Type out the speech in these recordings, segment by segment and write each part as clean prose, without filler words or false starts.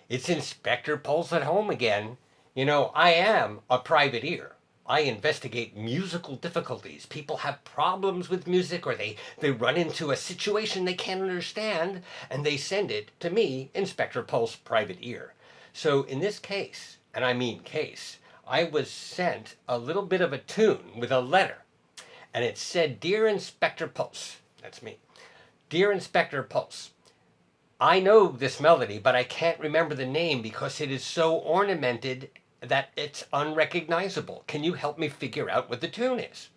It's Inspector Pulse at home again. You know, I am a private ear. I investigate musical difficulties. People have problems with music or they run into a situation they can't understand and they send it to me, Inspector Pulse Private Ear. So in this case, and I mean case, I was sent a little bit of a tune with a letter and it said, Dear Inspector Pulse, that's me, Dear Inspector Pulse, I know this melody, but I can't remember the name because it is so ornamented that it's unrecognizable. Can you help me figure out what the tune is?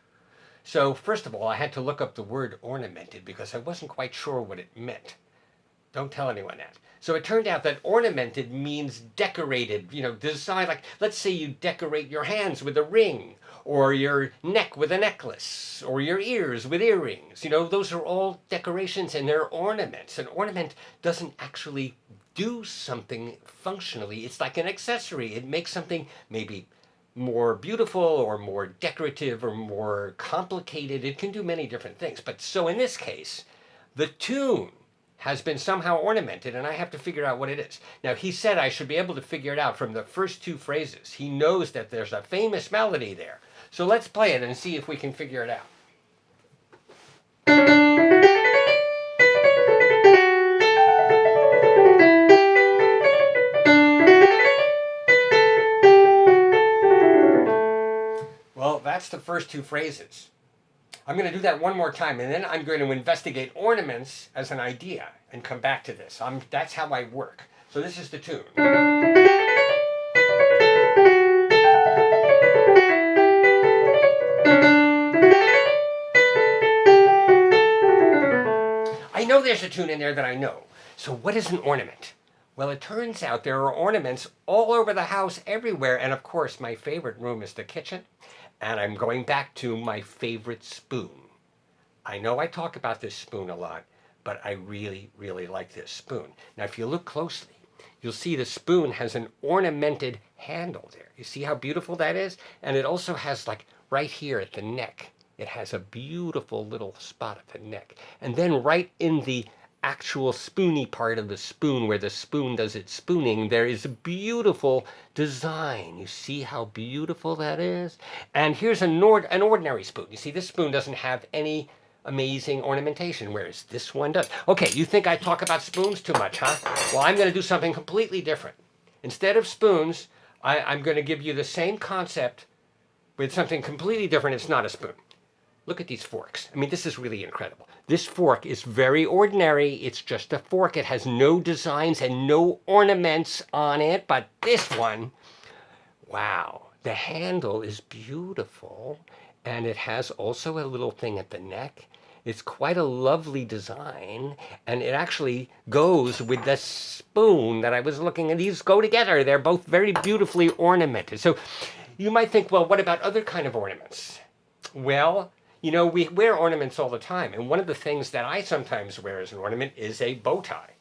So first of all, I had to look up the word ornamented because I wasn't quite sure what it meant. Don't tell anyone that. So it turned out that ornamented means decorated, design. Like, let's say you decorate your hands with a ring, or your neck with a necklace, or your ears with earrings. Those are all decorations and they're ornaments. An ornament doesn't actually do something functionally. It's like an accessory. It makes something maybe more beautiful or more decorative or more complicated. It can do many different things. But so in this case, the tune has been somehow ornamented and I have to figure out what it is. Now, he said I should be able to figure it out from the first two phrases. He knows that there's a famous melody there. So let's play it and see if we can figure it out. Well, that's the first two phrases. I'm going to do that one more time, and then I'm going to investigate ornaments as an idea and come back to this. That's how I work. So this is the tune. I know there's a tune in there that I know. So what is an ornament? Well, it turns out there are ornaments all over the house, everywhere. And of course, my favorite room is the kitchen. And I'm going back to my favorite spoon. I know I talk about this spoon a lot, but I really, really like this spoon. Now, if you look closely, you'll see the spoon has an ornamented handle there. You see how beautiful that is? And it also has, like, right here at the neck, it has a beautiful little spot at the neck. And then right in the actual spoony part of the spoon where the spoon does its spooning, there is a beautiful design. You see how beautiful that is? And here's an ordinary spoon. You see, this spoon doesn't have any amazing ornamentation, whereas this one does. Okay, you think I talk about spoons too much, huh? Well, I'm going to do something completely different. Instead of spoons, I'm going to give you the same concept with something completely different. It's not a spoon. Look at these forks. I mean, this is really incredible. This fork is very ordinary. It's just a fork. It has no designs and no ornaments on it. But this one, wow, the handle is beautiful. And it has also a little thing at the neck. It's quite a lovely design. And it actually goes with the spoon that I was looking at. These go together. They're both very beautifully ornamented. So you might think, well, what about other kind of ornaments? Well, we wear ornaments all the time. And one of the things that I sometimes wear as an ornament is a bow tie.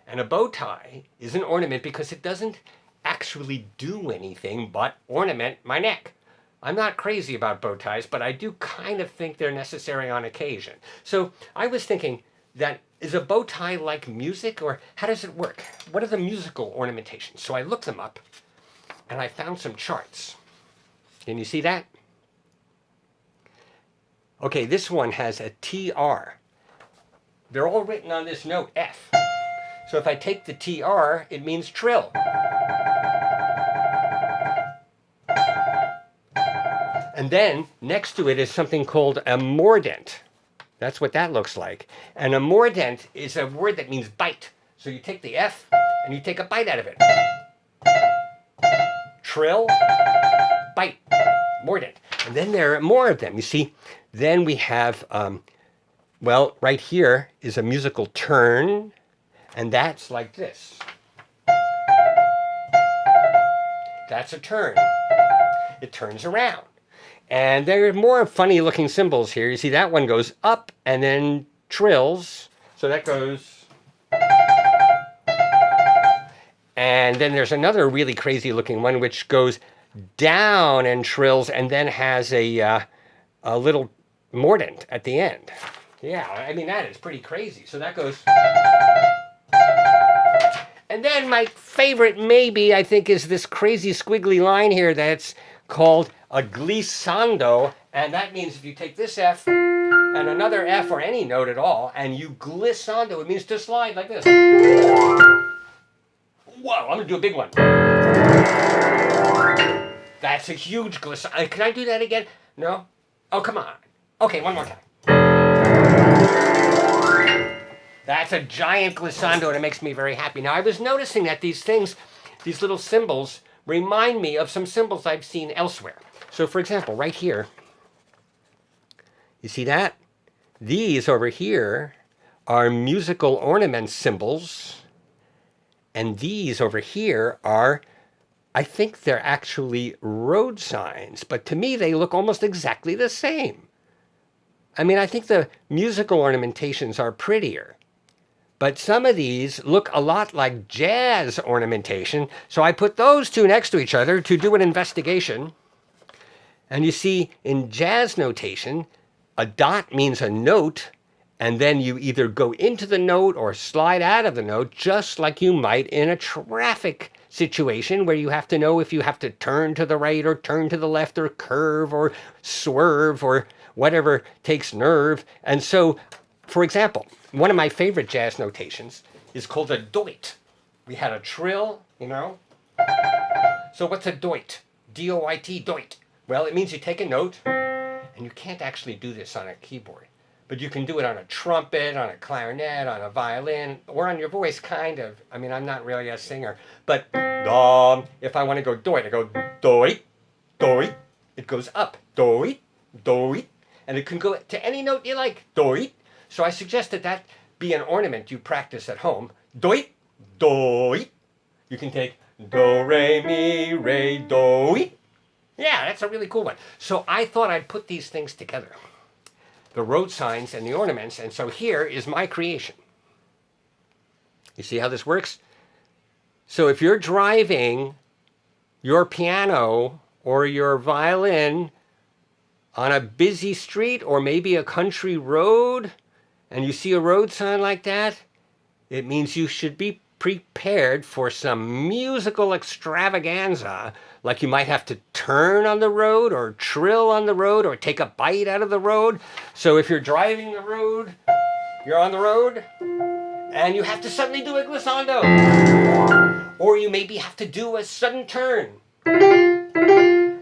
And a bow tie is an ornament because it doesn't actually do anything but ornament my neck. I'm not crazy about bow ties, but I do kind of think they're necessary on occasion. So I was thinking that is a bow tie like music, or how does it work? What are the musical ornamentations? So I looked them up and I found some charts. Can you see that? Okay, this one has a TR. They're all written on this note, F. So if I take the TR, it means trill. And then next to it is something called a mordent. That's what that looks like. And a mordent is a word that means bite. So you take the F and you take a bite out of it. Trill, bite, mordent. And then there are more of them. You see, then we have, right here is a musical turn, and that's like this. That's a turn. It turns around. And there are more funny looking symbols here. You see that one goes up and then trills. So that goes. And then there's another really crazy looking one which goes down and trills and then has a little mordent at the end. Yeah, I mean, that is pretty crazy. So that goes. And then my favorite maybe, I think, is this crazy squiggly line here that's called a glissando. And that means if you take this F and another F or any note at all, and you glissando, it means to slide like this. Whoa, I'm gonna do a big one. That's a huge glissando. Can I do that again? No? Oh, come on. Okay, one more time. That's a giant glissando, and it makes me very happy. Now, I was noticing that these things, these little symbols, remind me of some symbols I've seen elsewhere. So, for example, right here, you see that? These over here are musical ornament symbols, and these over here are, I think they're actually road signs, but to me they look almost exactly the same. I mean, I think the musical ornamentations are prettier, but some of these look a lot like jazz ornamentation, so I put those two next to each other to do an investigation. And you see, in jazz notation, a dot means a note, and then you either go into the note or slide out of the note, just like you might in a traffic situation where you have to know if you have to turn to the right or turn to the left or curve or swerve or whatever takes nerve. And so, for example, one of my favorite jazz notations is called a doit. We had a trill, you know. So what's a doit? D-O-I-T, doit. Well, it means you take a note, and you can't actually do this on a keyboard, but you can do it on a trumpet, on a clarinet, on a violin, or on your voice, kind of. I mean, I'm not really a singer, but if I want to go doit, I go doit, doit. It goes up, doit, doit, and it can go to any note you like, doit. So I suggested that be an ornament you practice at home. Doit, doit. You can take do, re, mi, re, doit. Yeah, that's a really cool one. So I thought I'd put these things together, the road signs and the ornaments, and so here is my creation. You see how this works? So if you're driving your piano or your violin on a busy street or maybe a country road, and you see a road sign like that, it means you should be prepared for some musical extravaganza, like you might have to turn on the road or trill on the road or take a bite out of the road. So if you're driving the road, you're on the road, and you have to suddenly do a glissando. Or you maybe have to do a sudden turn.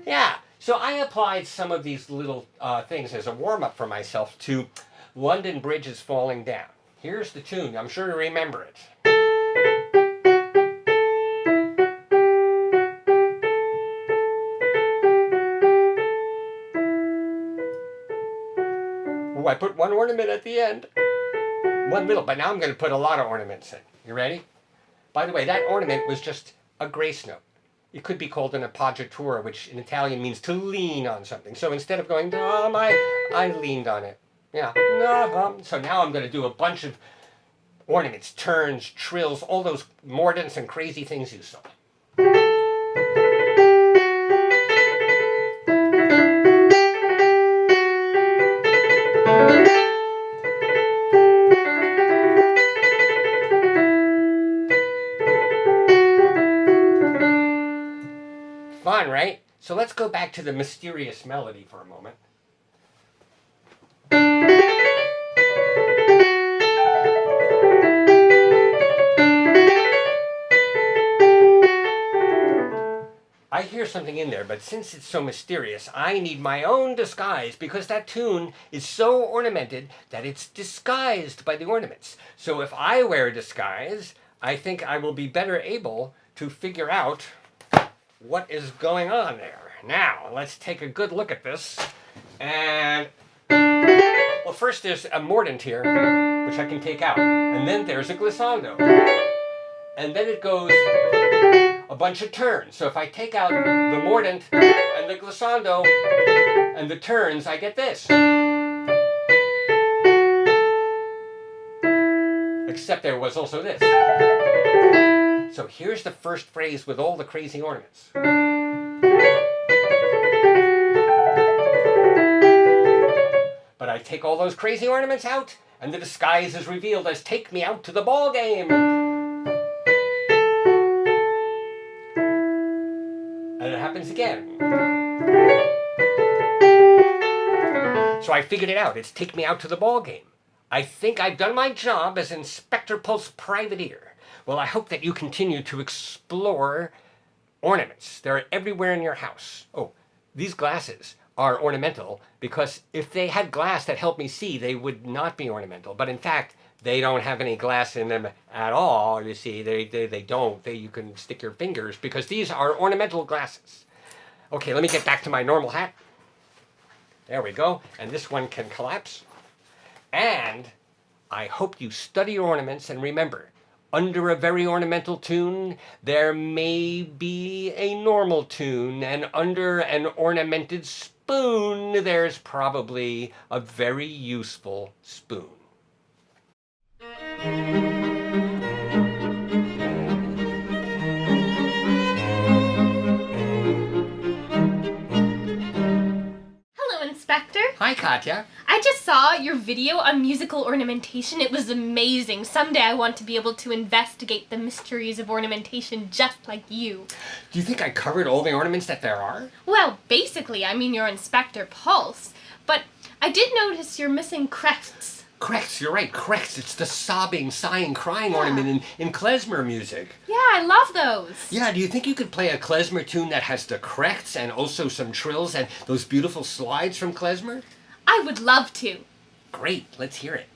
Yeah, so I applied some of these little things as a warm-up for myself to London Bridge is Falling Down. Here's the tune. I'm sure you remember it. Ooh, I put one ornament at the end. One little, but now I'm going to put a lot of ornaments in. You ready? By the way, that ornament was just a grace note. It could be called an appoggiatura, which in Italian means to lean on something. So instead of going, I leaned on it. Yeah. So now I'm going to do a bunch of ornaments, turns, trills, all those mordants and crazy things you saw. Fun, right? So let's go back to the mysterious melody for a moment. I hear something in there, but since it's so mysterious, I need my own disguise because that tune is so ornamented that it's disguised by the ornaments. So if I wear a disguise, I think I will be better able to figure out what is going on there. Now, let's take a good look at this. And, well, first there's a mordant here, which I can take out. And then there's a glissando. And then it goes a bunch of turns. So if I take out the mordant and the glissando and the turns, I get this. Except there was also this. So here's the first phrase with all the crazy ornaments. But I take all those crazy ornaments out, and the disguise is revealed as "Take me out to the ball game." again. So I figured it out. It's take me out to the ball game. I think I've done my job as Inspector Pulse Privateer. Well, I hope that you continue to explore ornaments. They're everywhere in your house. Oh, these glasses are ornamental because if they had glass that helped me see, they would not be ornamental. But in fact, they don't have any glass in them at all. You see, they don't. You can stick your fingers because these are ornamental glasses. Okay, let me get back to my normal hat. There we go. And this one can collapse. And I hope you study your ornaments and remember, under a very ornamental tune, there may be a normal tune, and under an ornamented spoon, there's probably a very useful spoon. Hello, Inspector. Hi, Katya. I just saw your video on musical ornamentation. It was amazing. Someday I want to be able to investigate the mysteries of ornamentation just like you. Do you think I covered all the ornaments that there are? Well, basically, I mean you're Inspector Pulse, but I did notice you're missing crests. Crests, you're right, crests. It's the sobbing, sighing, crying ornament in Klezmer music. Yeah, I love those. Yeah, do you think you could play a Klezmer tune that has the crests and also some trills and those beautiful slides from Klezmer? I would love to. Great, let's hear it.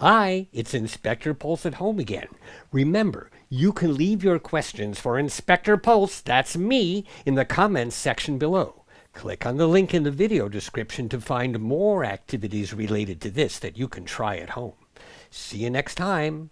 Hi, it's Inspector Pulse at home again. Remember, you can leave your questions for Inspector Pulse, that's me, in the comments section below. Click on the link in the video description to find more activities related to this that you can try at home. See you next time.